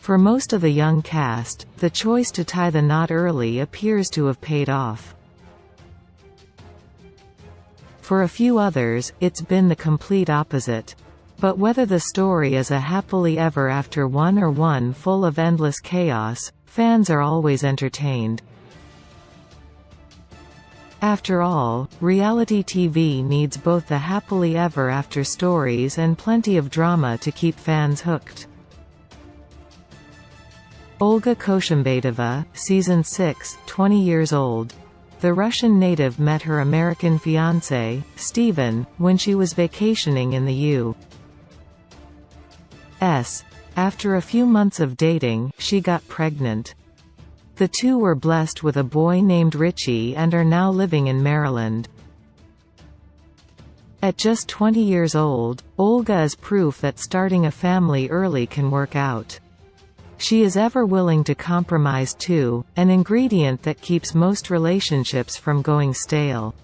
For most of the young cast, the choice to tie the knot early appears to have paid off. For a few others, it's been the complete opposite. But whether the story is a happily ever after one or one full of endless chaos, fans are always entertained. After all, reality TV needs both the happily ever after stories and plenty of drama to keep fans hooked. Olga Koshumbaitova, Season 6, 20 years old. The Russian native met her American fiancé, Steven, when she was vacationing in the U.S. After a few months of dating, she got pregnant. The two were blessed with a boy named Richie and are now living in Maryland. At just 20 years old, Olga is proof that starting a family early can work out. She is ever willing to compromise too, an ingredient that keeps most relationships from going stale.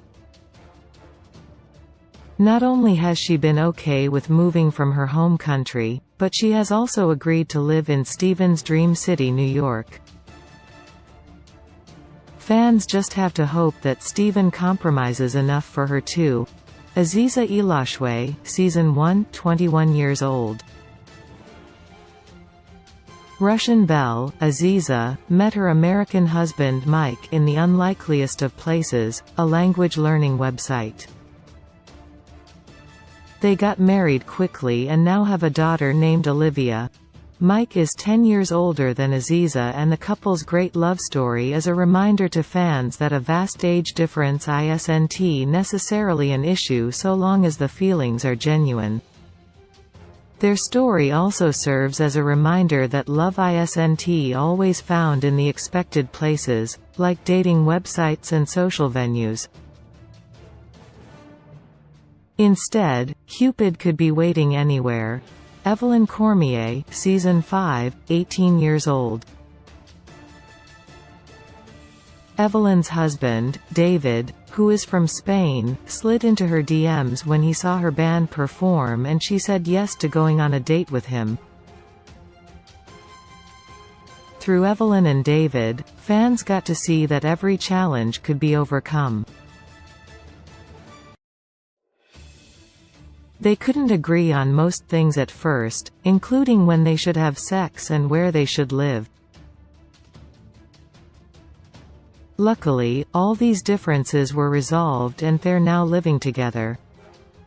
Not only has she been okay with moving from her home country, but she has also agreed to live in Steven's dream city, New York. Fans just have to hope that Steven compromises enough for her too. Aziza Ilashwe, Season 1, 21 years old. Russian belle, Aziza, met her American husband Mike in the unlikeliest of places, a language learning website. They got married quickly and now have a daughter named Olivia. Mike is 10 years older than Aziza, and the couple's great love story is a reminder to fans that a vast age difference isn't necessarily an issue so long as the feelings are genuine. Their story also serves as a reminder that love isn't always found in the expected places, like dating websites and social venues. Instead, Cupid could be waiting anywhere. Evelyn Cormier, Season 5, 18 years old. Evelyn's husband, David, who is from Spain, slid into her DMs when he saw her band perform, and she said yes to going on a date with him. Through Evelyn and David, fans got to see that every challenge could be overcome. They couldn't agree on most things at first, including when they should have sex and where they should live. Luckily, all these differences were resolved and they're now living together.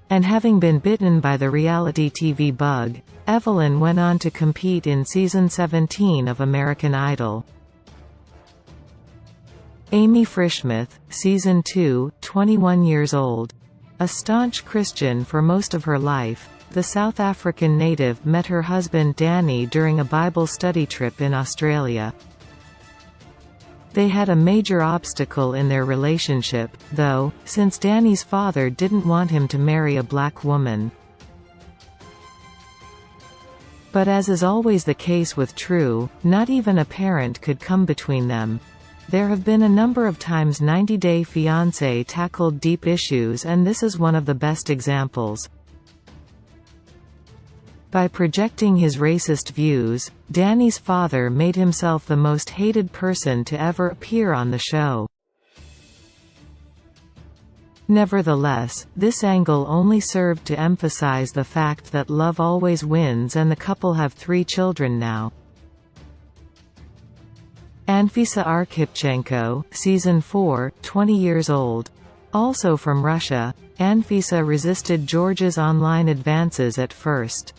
And having been bitten by the reality TV bug, Evelyn went on to compete in Season 17 of American Idol. Amy Frischmuth, Season 2, 21 years old. A staunch Christian for most of her life, the South African native met her husband Danny during a Bible study trip in Australia. They had a major obstacle in their relationship, though, since Danny's father didn't want him to marry a black woman. But as is always the case with True, not even a parent could come between them. There have been a number of times 90 Day Fiancé tackled deep issues, and this is one of the best examples. By projecting his racist views, Danny's father made himself the most hated person to ever appear on the show. Nevertheless, this angle only served to emphasize the fact that love always wins, and the couple have 3 children now. Anfisa Arkhipchenko, Season 4, 20 years old. Also from Russia, Anfisa resisted George's online advances at first.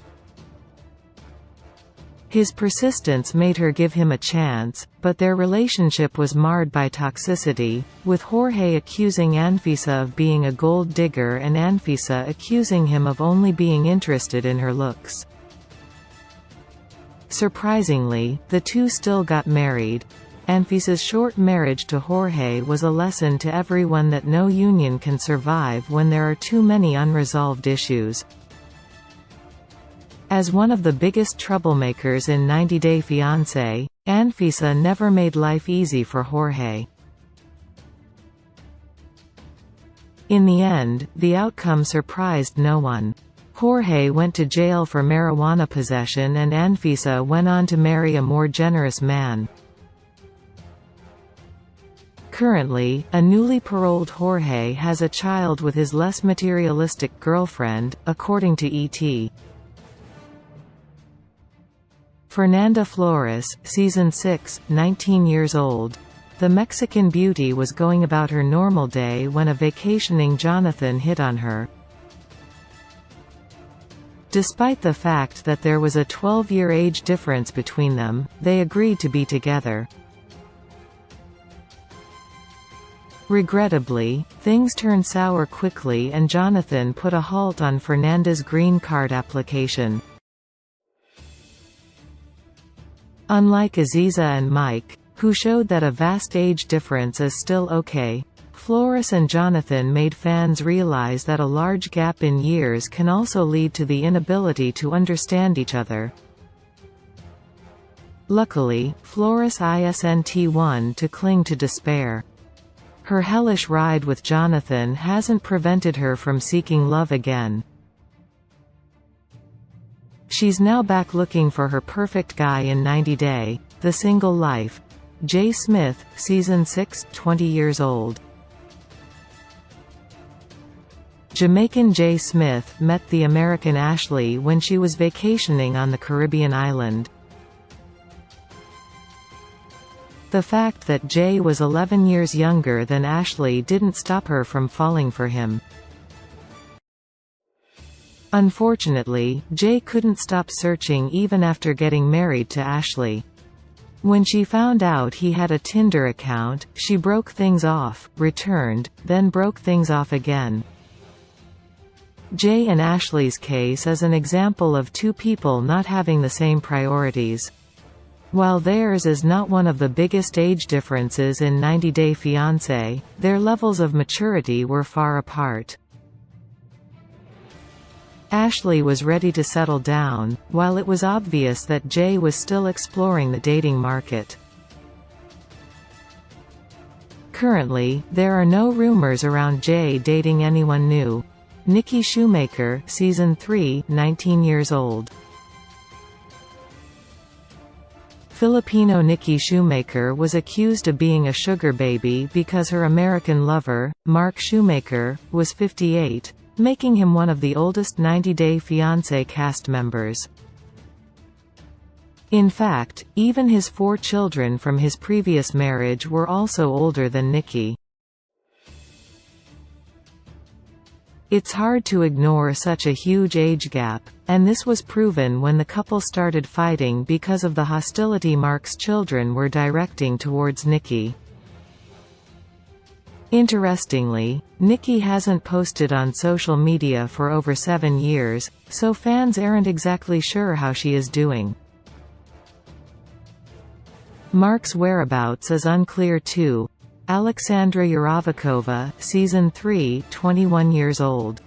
His persistence made her give him a chance, but their relationship was marred by toxicity, with Jorge accusing Anfisa of being a gold digger and Anfisa accusing him of only being interested in her looks. Surprisingly, the two still got married. Anfisa's short marriage to Jorge was a lesson to everyone that no union can survive when there are too many unresolved issues. As one of the biggest troublemakers in 90 Day Fiancé, Anfisa never made life easy for Jorge. In the end, the outcome surprised no one. Jorge went to jail for marijuana possession and Anfisa went on to marry a more generous man. Currently, a newly paroled Jorge has a child with his less materialistic girlfriend, according to ET. Fernanda Flores, Season 6, 19 years old. The Mexican beauty was going about her normal day when a vacationing Jonathan hit on her. Despite the fact that there was a 12-year age difference between them, they agreed to be together. Regrettably, things turned sour quickly and Jonathan put a halt on Fernanda's green card application. Unlike Aziza and Mike, who showed that a vast age difference is still okay, Flores and Jonathan made fans realize that a large gap in years can also lead to the inability to understand each other. Luckily, Flores isn't one to cling to despair. Her hellish ride with Jonathan hasn't prevented her from seeking love again. She's now back looking for her perfect guy in 90 Day, The Single Life. Jay Smith, Season 6, 20 years old. Jamaican Jay Smith met the American Ashley when she was vacationing on the Caribbean island. The fact that Jay was 11 years younger than Ashley didn't stop her from falling for him. Unfortunately, Jay couldn't stop searching even after getting married to Ashley. When she found out he had a Tinder account, she broke things off, returned, then broke things off again. Jay and Ashley's case is an example of two people not having the same priorities. While theirs is not one of the biggest age differences in 90 Day Fiancé, their levels of maturity were far apart. Ashley was ready to settle down, while it was obvious that Jay was still exploring the dating market. Currently, there are no rumors around Jay dating anyone new. Nikki Shoemaker, Season 3, 19 years old. Filipino Nikki Shoemaker was accused of being a sugar baby because her American lover, Mark Shoemaker, was 58. Making him one of the oldest 90 Day Fiancé cast members. In fact, even his 4 children from his previous marriage were also older than Nikki. It's hard to ignore such a huge age gap, and this was proven when the couple started fighting because of the hostility Mark's children were directing towards Nikki. Interestingly, Nikki hasn't posted on social media for over 7 years, so fans aren't exactly sure how she is doing. Mark's whereabouts is unclear too. Alexandra Yuravakova, Season 3, 21 years old.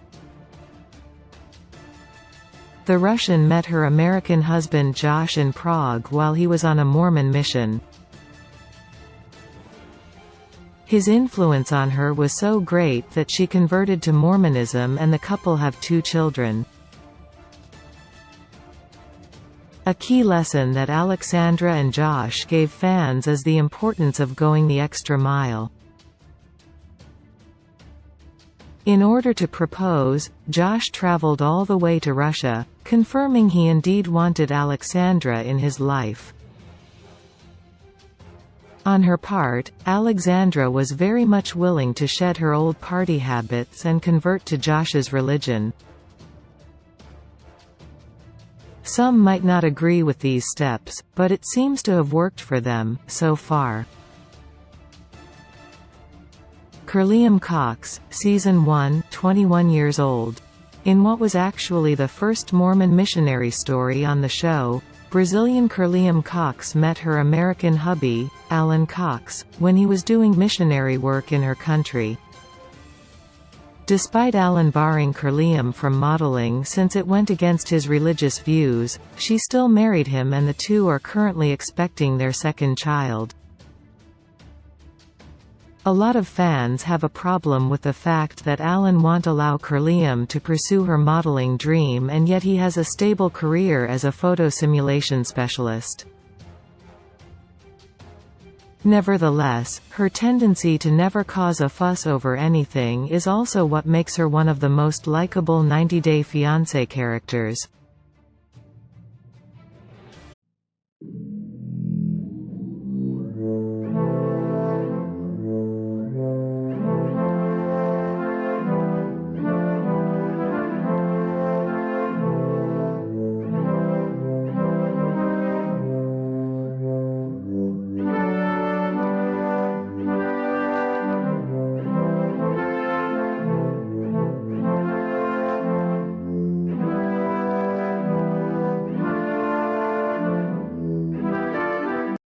The Russian met her American husband Josh in Prague while he was on a Mormon mission. His influence on her was so great that she converted to Mormonism and the couple have 2 children. A key lesson that Alexandra and Josh gave fans is the importance of going the extra mile. In order to propose, Josh traveled all the way to Russia, confirming he indeed wanted Alexandra in his life. On her part, Alexandra was very much willing to shed her old party habits and convert to Josh's religion. Some might not agree with these steps, but it seems to have worked for them, so far. Curliam Cox, Season 1, 21 years old. In what was actually the first Mormon missionary story on the show, Brazilian Curliam Cox met her American hubby, Alan Cox, when he was doing missionary work in her country. Despite Alan barring Curliam from modeling since it went against his religious views, she still married him and the two are currently expecting their second child. A lot of fans have a problem with the fact that Alan won't allow Carliam to pursue her modeling dream, and yet he has a stable career as a photo simulation specialist. Nevertheless, her tendency to never cause a fuss over anything is also what makes her one of the most likable 90 Day Fiancé characters.